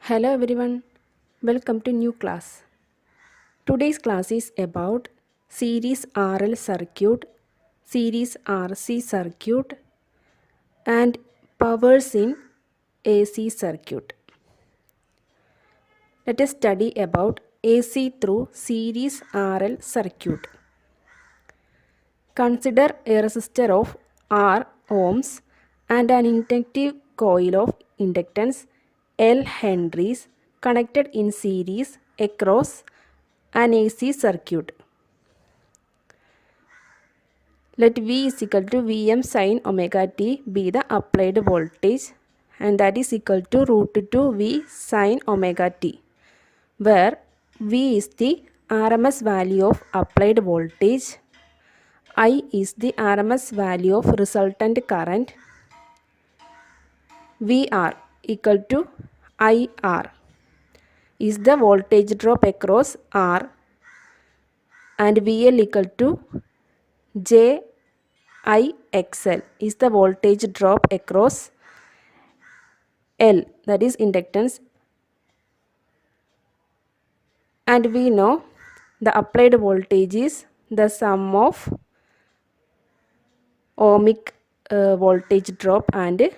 Hello everyone, welcome to new class. Today's class is about series RL circuit, series RC circuit and powers in AC circuit. Let us study about AC through series RL circuit. Consider a resistor of R ohms and an inductive coil of inductance L henries connected in series across an AC circuit. Let V is equal to Vm sin omega t be the applied voltage, and that is equal to root 2 V sin omega t, where V is the RMS value of applied voltage, I is the RMS value of resultant current, VR equal to IR is the voltage drop across R, and VL equal to JIXL is the voltage drop across L, that is inductance, and we know the applied voltage is the sum of ohmic voltage drop and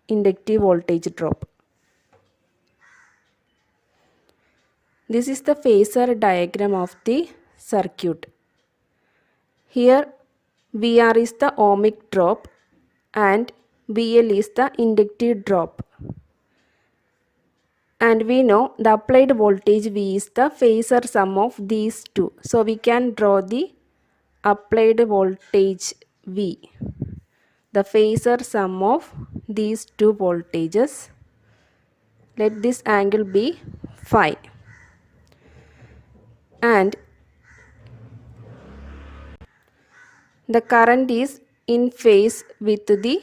inductive voltage drop. This is the phasor diagram of the circuit. Here VR is the ohmic drop and VL is the inductive drop. And we know the applied voltage V is the phasor sum of these two. So we can draw the applied voltage V, the phasor sum of these two voltages. Let this angle be phi. And the current is in phase with the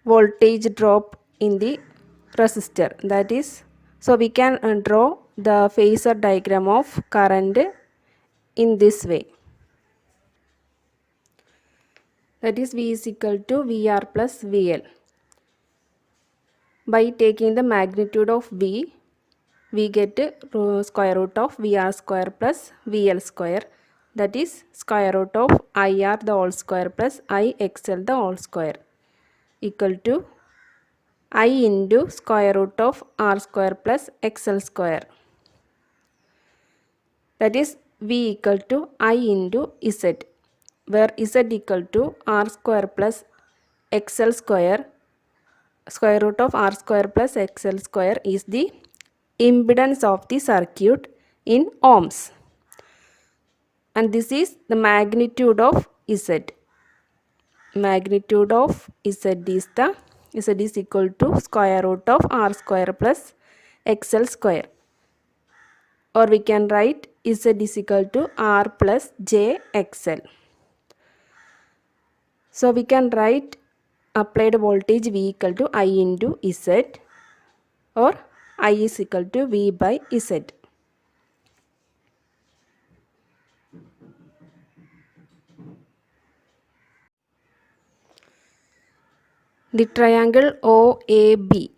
voltage drop in the resistor. That is, so we can draw the phasor diagram of current in this way. That is V is equal to VR plus VL. By taking the magnitude of V, we get square root of VR square plus VL square. That is square root of IR the whole square plus IXL the whole square equal to I into square root of R square plus XL square. That is V equal to I into Z, where Z equal to R square plus XL square. Square root of R square plus XL square is the impedance of the circuit in ohms, and this is the magnitude of Z. Magnitude of Z is equal to square root of R square plus XL square, or we can write Z is equal to R plus JXL. So we can write applied voltage V equal to I into Z, or I is equal to V by Z. The triangle OAB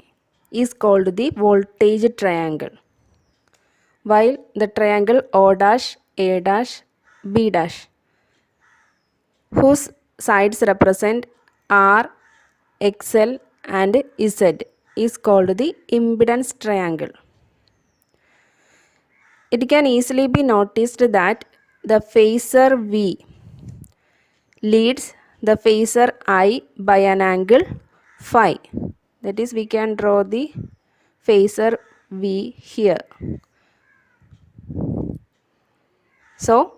is called the voltage triangle, while the triangle O dash, A dash, B dash, whose sides represent R, XL and Z, is called the impedance triangle. It can easily be noticed that the phasor V leads the phasor I by an angle phi. That is, we can draw the phasor V here. So,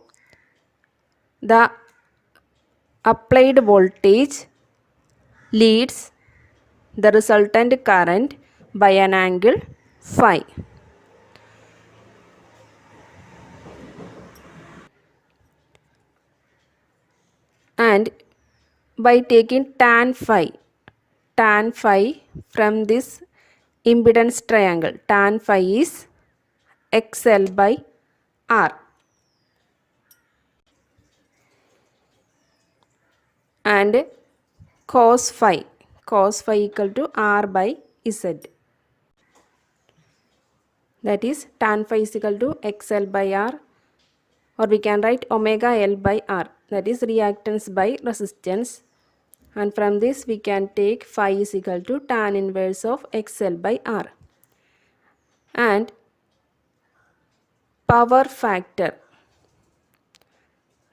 the applied voltage leads the resultant current by an angle phi. And by taking tan phi from this impedance triangle, tan phi is XL by R, and cos phi equal to R by Z. that is tan phi is equal to XL by R, or we can write omega L by R, that is reactance by resistance, and from this we can take phi is equal to tan inverse of XL by R. And power factor,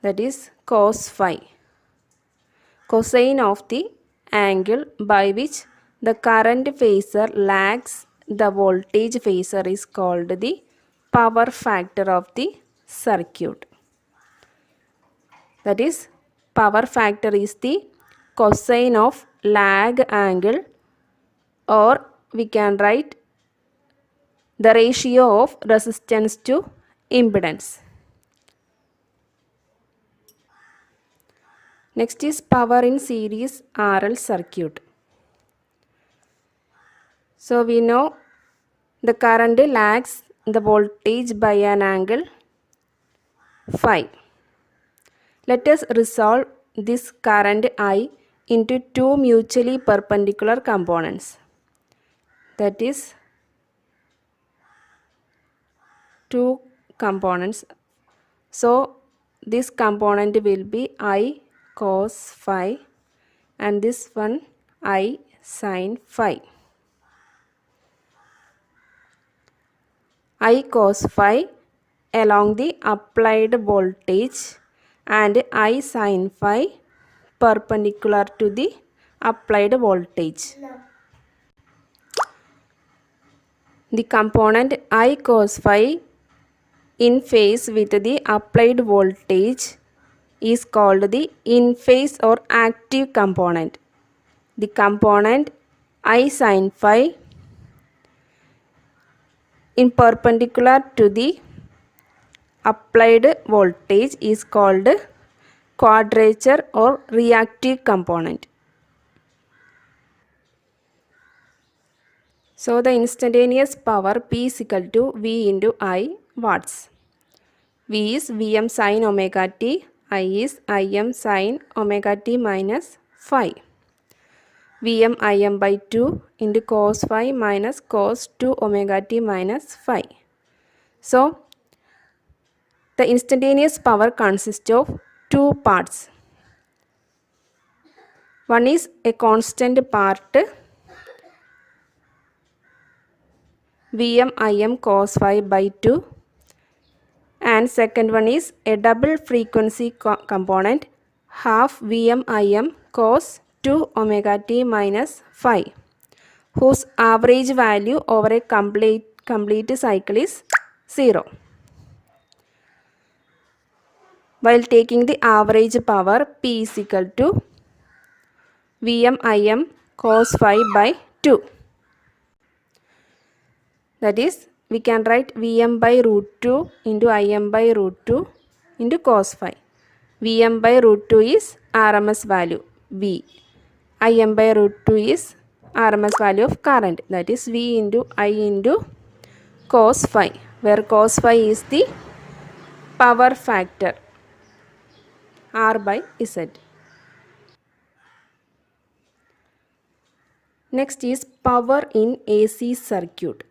that is cos phi, cosine of the angle by which the current phasor lags the voltage phasor is called the power factor of the circuit. That is, power factor is the cosine of lag angle, or we can write the ratio of resistance to impedance. Next is power in series RL circuit. So we know the current lags the voltage by an angle phi. Let us resolve this current I into two mutually perpendicular components. That is, two components. So this component will be I cos phi and this one I sin phi. I cos phi along the applied voltage and I sin phi perpendicular to the applied voltage. The component I cos phi in phase with the applied voltage is called the in phase or active component. The component I sin phi in perpendicular to the applied voltage is called quadrature or reactive component. So the instantaneous power P is equal to V into I watts. V is Vm sin omega t, I is Im sin omega t minus phi. Vm Im by 2 into cos phi minus cos 2 omega t minus phi. So the instantaneous power consists of two parts. One is a constant part Vm Im cos phi by 2, and second one is a double frequency component half Vm Im cos 2 omega t minus phi, whose average value over a complete cycle is 0. While taking the average power, P is equal to Vm Im cos phi by 2. That is, we can write Vm by root 2 into Im by root 2 into cos phi. Vm by root 2 is RMS value V. Im by root 2 is RMS value of current, that is V into I into cos phi, where cos phi is the power factor R by Z. Next is power in AC circuit,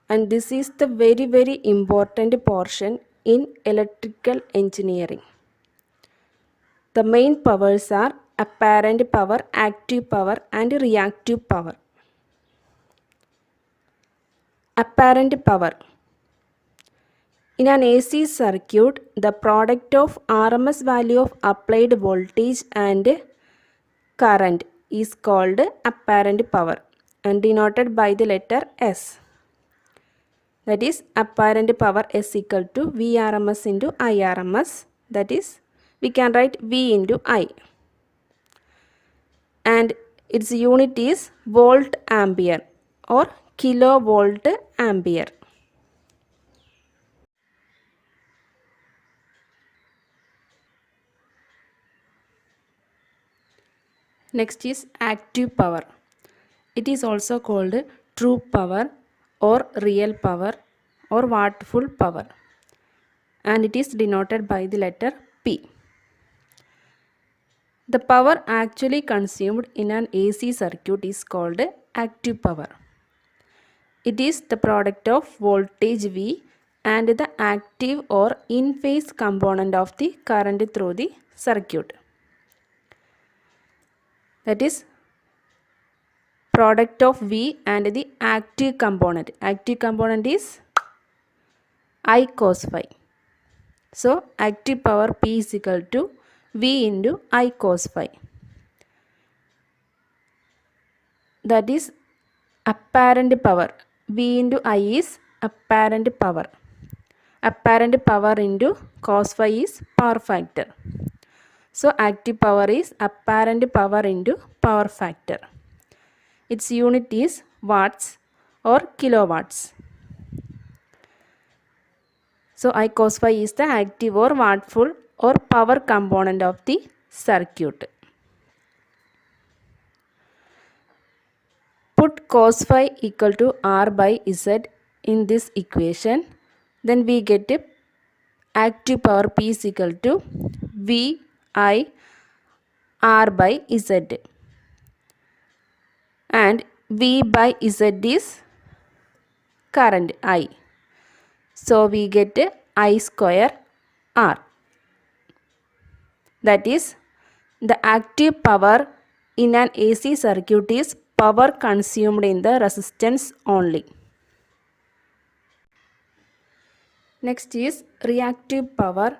and this is the very important portion in electrical engineering. The main powers are apparent power, active power and reactive power. Apparent power. In an AC circuit, the product of RMS value of applied voltage and current is called apparent power and denoted by the letter S. That is, apparent power is equal to Vrms into Irms. That is, we can write V into I. And its unit is volt ampere or kilovolt ampere. Next is active power. It is also called true power or real power or wattful power, and it is denoted by the letter P. The power actually consumed in an AC circuit is called active power. It is the product of voltage V and the active or in-phase component of the current through the circuit. That is product of V and the active component. Active component is I cos phi. So active power P is equal to V into I cos phi. That is apparent power. V into I is apparent power. Apparent power into cos phi is power factor. So active power is apparent power into power factor. Its unit is watts or kilowatts. So I cos phi is the active or wattful or power component of the circuit. Put cos phi equal to R by Z in this equation. Then we get active power P is equal to V I R by Z. And V by Z is current I. So we get I square R. That is, the active power in an AC circuit is power consumed in the resistance only. Next is reactive power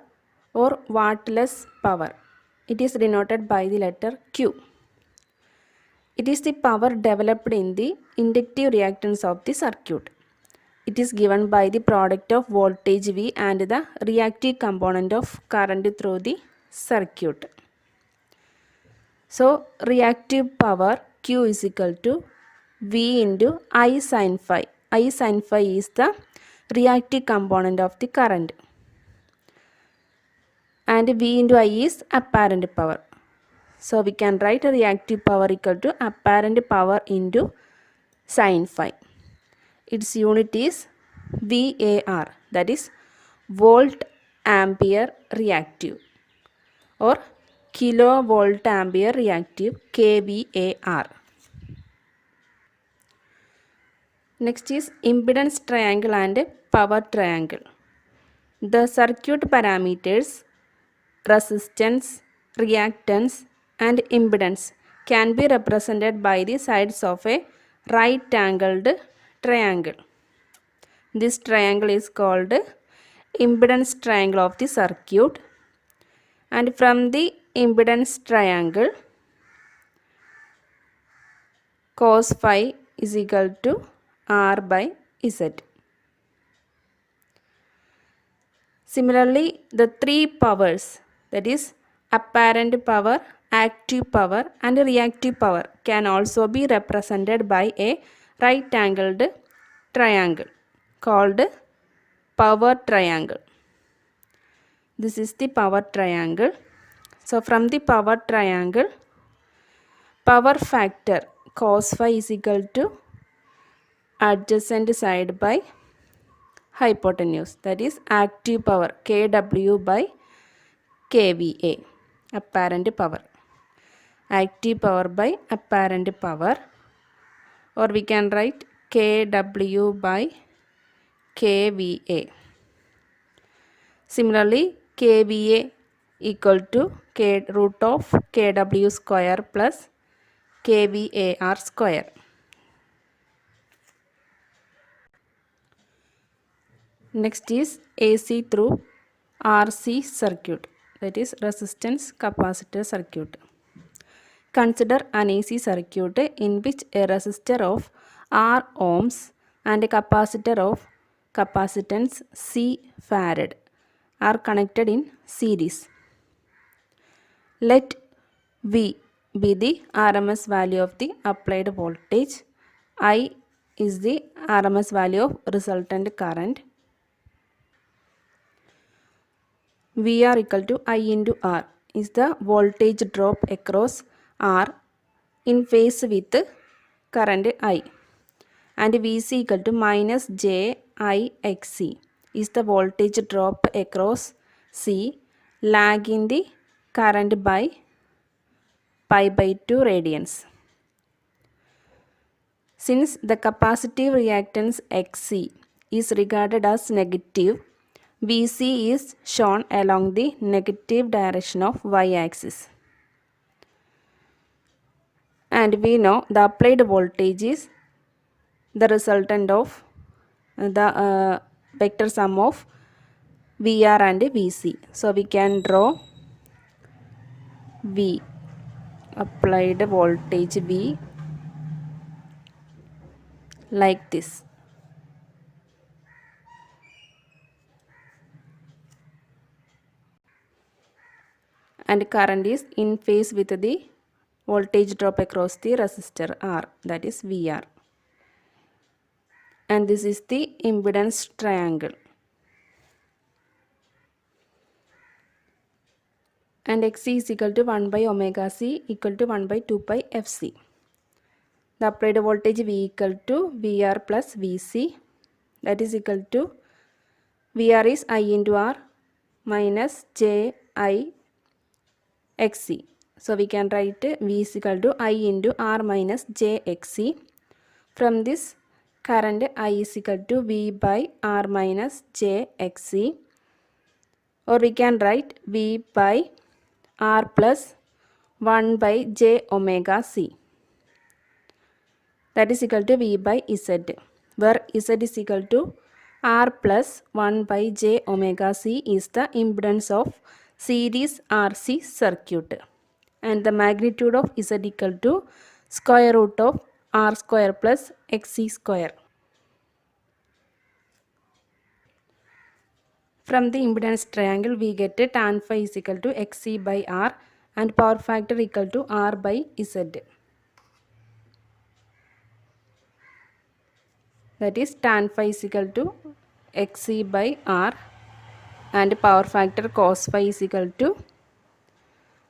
or wattless power. It is denoted by the letter Q. It is the power developed in the inductive reactance of the circuit. It is given by the product of voltage V and the reactive component of current through the circuit. So reactive power Q is equal to V into I sin phi. I sin phi is the reactive component of the current. And V into I is apparent power. So we can write a reactive power equal to apparent power into sin phi. Its unit is VAR, that is volt ampere reactive, or kilovolt ampere reactive, kVAR. Next is impedance triangle and power triangle. The circuit parameters resistance, reactance and impedance can be represented by the sides of a right-angled triangle. This triangle is called impedance triangle of the circuit, and from the impedance triangle cos phi is equal to R by Z. Similarly, the three powers, that is apparent power, active power and reactive power, can also be represented by a right-angled triangle called power triangle. This is the power triangle. So from the power triangle, power factor cos phi is equal to adjacent side by hypotenuse, that is active power kW by kVA, apparent power. Active power by apparent power, or we can write kW by kVA. Similarly, kVA equal to k root of kW square plus kVAR square. Next is AC through RC circuit, that is resistance capacitor circuit. Consider an AC circuit in which a resistor of R ohms and a capacitor of capacitance C farad are connected in series. Let V be the RMS value of the applied voltage. I is the RMS value of resultant current. VR equal to I into R is the voltage drop across R in phase with current I, and VC equal to minus JIXC is the voltage drop across C lagging the current by pi by 2 radians. Since the capacitive reactance Xc is regarded as negative, Vc is shown along the negative direction of y-axis. And we know the applied voltage is the resultant of the vector sum of VR and Vc. So we can draw V, applied voltage V, like this. And current is in phase with the voltage drop across the resistor R, that is VR. And this is the impedance triangle. And Xc is equal to 1 by omega C equal to 1 by 2 pi Fc. The applied voltage V equal to VR plus Vc, that is equal to VR is I into R minus J I Xc. So we can write V is equal to I into R minus J Xc. From this, current I is equal to V by R minus J Xc, or we can write V by R plus 1 by J omega C, that is equal to V by Z, where Z is equal to R plus 1 by J omega C is the impedance of series RC circuit, and the magnitude of Z equal to square root of R square plus Xc square. From the impedance triangle, we get tan phi is equal to Xc by R and power factor equal to R by Z. That is tan phi is equal to Xc by R and power factor cos phi is equal to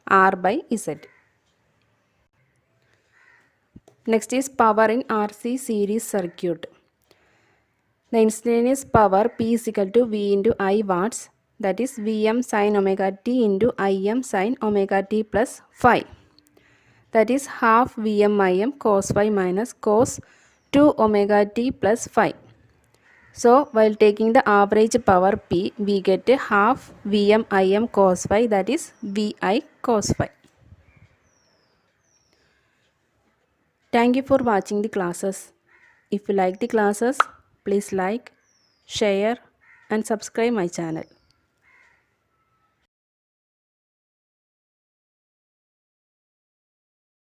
R by Z. Next is power in RC series circuit. The instantaneous power P is equal to V into I watts, that is Vm sin omega t into Im sin omega t plus phi, that is half Vm Im cos phi minus cos 2 omega t plus phi. So while taking the average power P, we get half Vm Im cos phi, that is Vi cos phi. Thank you for watching the classes. If you like the classes, please like, share and subscribe my channel.